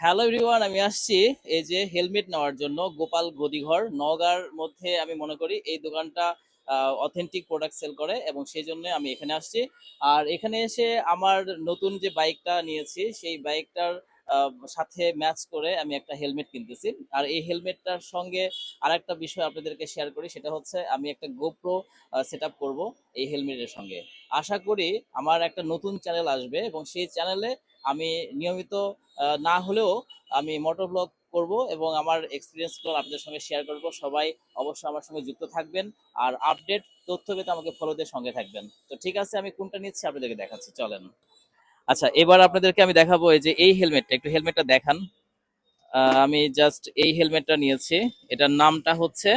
Hello everyone, আমি আসছি এই যে হেলমেট নেওয়ার জন্য গোপাল গদিঘর নওগাঁর মধ্যে। আমি মনে করি এই দোকানটা অথেন্টিক প্রোডাক্ট সেল করে এবং সেই জন্য আমি এখানে আসছি। আর এখানে এসে আমার নতুন যে বাইকটা নিয়েছি সেই বাইকটার সাথে ম্যাচ করে আমি একটা হেলমেট কিনতেছি। আর এই হেলমেটটার সঙ্গে আরেকটা বিষয় আপনাদেরকে শেয়ার করি, সেটা হচ্ছে আমি একটা গোপ্রো সেট আপ করবো এই হেলমেটের সঙ্গে। আশা করি আমার একটা নতুন চ্যানেল আসবে এবং সেই চ্যানেলে আমি নিয়মিত না হলেও আমি মোটর ব্লগ করব এবং আমার এক্সপিরিয়েন্সগুলো আপনাদের সঙ্গে শেয়ার করব। সবাই অবশ্যই আমার সঙ্গে যুক্ত থাকবেন আর আপডেট তথ্য পেতে আমাকে ফলো দিয়ে সঙ্গে থাকবেন। তো ঠিক আছে, আমি কোনটা নিচ্ছি আপনাদেরকে দেখাচ্ছি, চলেন। আচ্ছা, এবার আপনাদেরকে আমি দেখাবো এই যে এই হেলমেটটা, একটু হেলমেটটা দেখান। আমি জাস্ট এই হেলমেটটা নিয়েছি। এটার নামটা হচ্ছে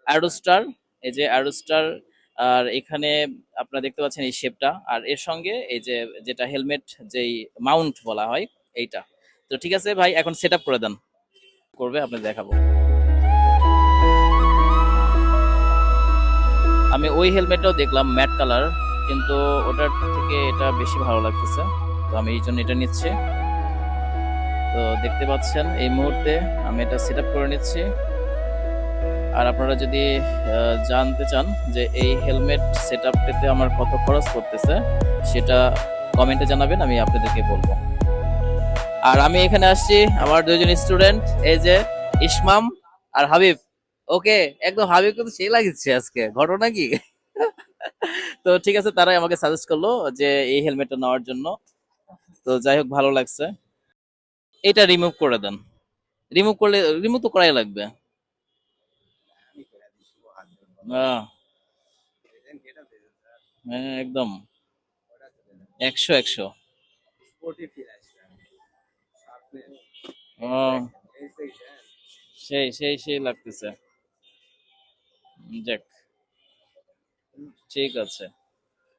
অ্যারোস্টার। এই যে অ্যারোস্টার। আর এখানে আপনারা দেখতে পাচ্ছেন এই শেপটা, আর এর সঙ্গে এই যে যেটা হেলমেট যেই মাউন্ট বলা হয় এইটা। তো ঠিক আছে ভাই, এখন সেট আপ করে দেন, করবে আপনাদের দেখাবো। আমি ওই হেলমেটটাও দেখলাম ম্যাট কালার, কিন্তু ওটার থেকে এটা বেশি ভালো লাগতেছে, তো আমি এই জন্য এটা নিচ্ছি। তো দেখতে পাচ্ছেন এই মুহূর্তে আমি এটা সেট আপ করে নিচ্ছি। আর আপনারা যদি জানতে চান যে এই হেলমেট সেট আপ পেতে আমার কত খরচ পড়তেছে, সেটা কমেন্টে জানাবেন, আমি আপনাদেরকে বলবো। আর আমি এখানে আসছি আমার দুইজন স্টুডেন্ট, এই যে ইসমাম আর হাবিব। ওকে, একদম হাবিব কিন্তু সেই লাগিচ্ছে আজকে, ঘটনা কি? তো ঠিক আছে, তারাই আমাকে সাজেস্ট করলো যে এই হেলমেটটা নেওয়ার জন্য। তো যাই হোক, ভালো লাগছে। এটা রিমুভ করে দেন। রিমুভ করলে, রিমুভ তো করাই লাগবে। আহ, হ্যাঁ একদম, 100 100। ও, সেই সেই সেই লাগতেছে। যাক, ঠিক আছে।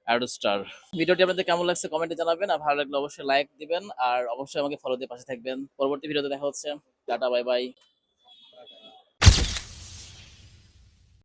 Ado star. ভিডিওটি আপনাদের কেমন লাগছে কমেন্টে জানাবেন, আর ভালো লাগলে অবশ্যই লাইক দিবেন, আর অবশ্যই আমাকে ফলো দিয়ে পাশে থাকবেন। পরবর্তী ভিডিওতে দেখা হচ্ছে। Tata, bye bye.